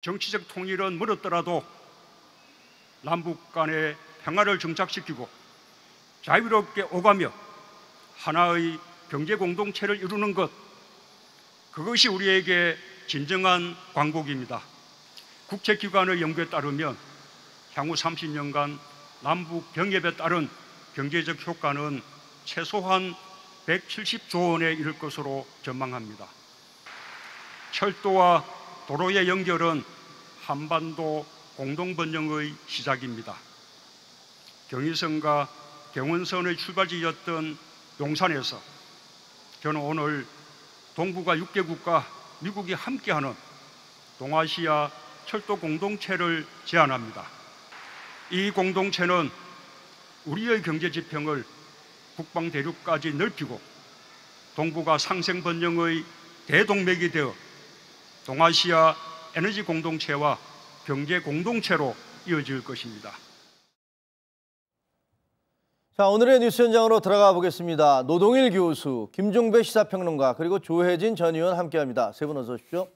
정치적 통일은 멀었더라도 남북 간의 평화를 정착시키고 자유롭게 오가며 하나의 경제 공동체를 이루는 것, 그것이 우리에게 진정한 광복입니다. 국제기관의 연구에 따르면 향후 30년간 남북 병협에 따른 경제적 효과는 최소한 170조 원에 이를 것으로 전망합니다. 철도와 도로의 연결은 한반도 공동번영의 시작입니다. 경의선과 경원선의 출발지였던 용산에서 저는 오늘 동북아 6개국과 미국이 함께하는 동아시아 철도 공동체를 제안합니다. 이 공동체는 우리의 경제 지평을 북방 대륙까지 넓히고 동북아 상생 번영의 대동맥이 되어 동아시아 에너지 공동체와 경제 공동체로 이어질 것입니다. 자, 오늘의 뉴스 현장으로 들어가 보겠습니다. 노동일 교수, 김종배 시사평론가, 그리고 조혜진 전 의원 함께합니다. 세 분 어서 오십시오.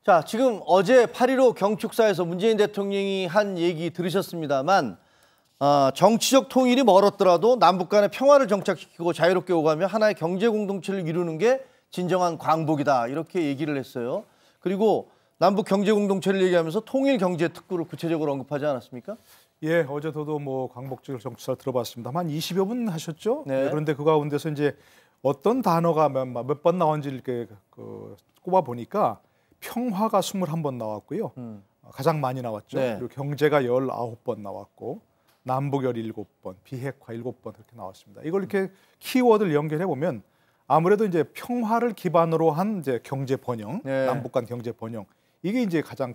자, 지금 어제 8.15 경축사에서 문재인 대통령이 한 얘기 들으셨습니다만 정치적 통일이 멀었더라도 남북 간의 평화를 정착시키고 자유롭게 오가며 하나의 경제 공동체를 이루는 게 진정한 광복이다, 이렇게 얘기를 했어요. 그리고 남북 경제 공동체를 얘기하면서 통일 경제 특구를 구체적으로 언급하지 않았습니까? 예, 어제 저도 뭐 광복절 정치사 들어봤습니다만 20여 분 하셨죠? 네. 네, 그런데 그 가운데서 이제 어떤 단어가 몇 번 나온지 이렇게 꼽아 보니까 평화가 21번 나왔고요. 가장 많이 나왔죠. 네. 그리고 경제가 19번 나왔고 남북 17번, 비핵화 7번 이렇게 나왔습니다. 이걸 이렇게 키워드를 연결해 보면 아무래도 이제 평화를 기반으로 한 이제 경제 번영, 네. 남북 간 경제 번영, 이게 이제 가장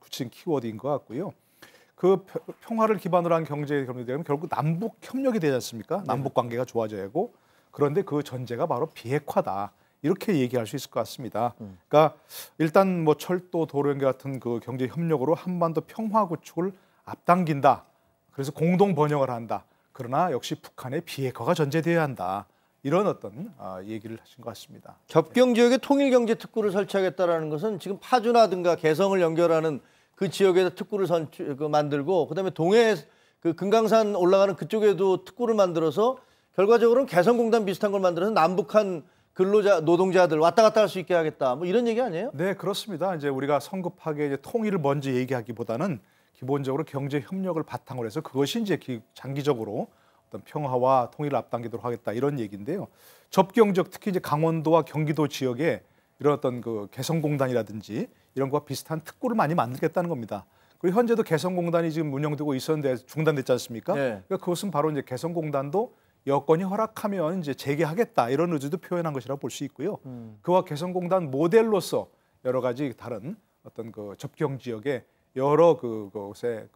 구체적인 키워드인 것 같고요. 그 평화를 기반으로 한 경제에 되면 결국 남북 협력이 되지 않습니까? 남북 관계가 좋아져야 하고, 그런데 그 전제가 바로 비핵화다, 이렇게 얘기할 수 있을 것 같습니다. 그러니까 일단 뭐 철도, 도로 연결 같은 그 경제 협력으로 한반도 평화 구축을 앞당긴다. 그래서 공동 번영을 한다. 그러나 역시 북한의 비핵화가 전제되어야 한다. 이런 어떤 얘기를 하신 것 같습니다. 접경 지역에 통일 경제 특구를 설치하겠다라는 것은 지금 파주나든가 개성을 연결하는 그 지역에다 특구를 만들고, 그다음에 동해 그 금강산 올라가는 그쪽에도 특구를 만들어서 결과적으로는 개성공단 비슷한 걸 만들어서 남북한 근로자 노동자들 왔다 갔다 할 수 있게 하겠다, 뭐 이런 얘기 아니에요? 네, 그렇습니다. 이제 우리가 성급하게 이제 통일을 먼저 얘기하기보다는 기본적으로 경제 협력을 바탕으로 해서 그것이 이제 장기적으로 어떤 평화와 통일을 앞당기도록 하겠다, 이런 얘기인데요. 접경적, 특히 이제 강원도와 경기도 지역에 이런 어떤 그 개성공단이라든지 이런 것과 비슷한 특구를 많이 만들겠다는 겁니다. 그리고 현재도 개성공단이 지금 운영되고 있었는데 중단됐지 않습니까? 네. 그러니까 그것은 바로 이제 개성공단도 여건이 허락하면 이제 재개하겠다, 이런 의지도 표현한 것이라고 볼 수 있고요. 그와 개성공단 모델로서 여러 가지 다른 어떤 그 접경 지역에 여러 그곳에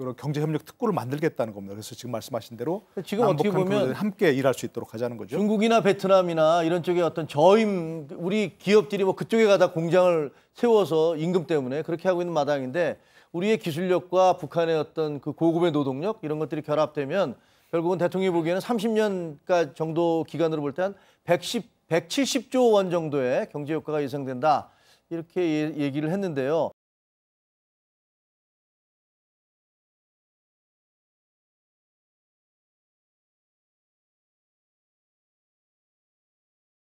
여러 경제 협력 특구를 만들겠다는 겁니다. 그래서 지금 말씀하신 대로 지금 어떻게 보면 함께 일할 수 있도록 하자는 거죠. 중국이나 베트남이나 이런 쪽에 어떤 저임, 우리 기업들이 뭐 그쪽에 가다 공장을 세워서 임금 때문에 그렇게 하고 있는 마당인데, 우리의 기술력과 북한의 어떤 그 고급의 노동력, 이런 것들이 결합되면 결국은 대통령이 보기에는 30년까지 정도 기간으로 볼 때 한 170조 원 정도의 경제 효과가 예상된다, 이렇게 얘기를 했는데요.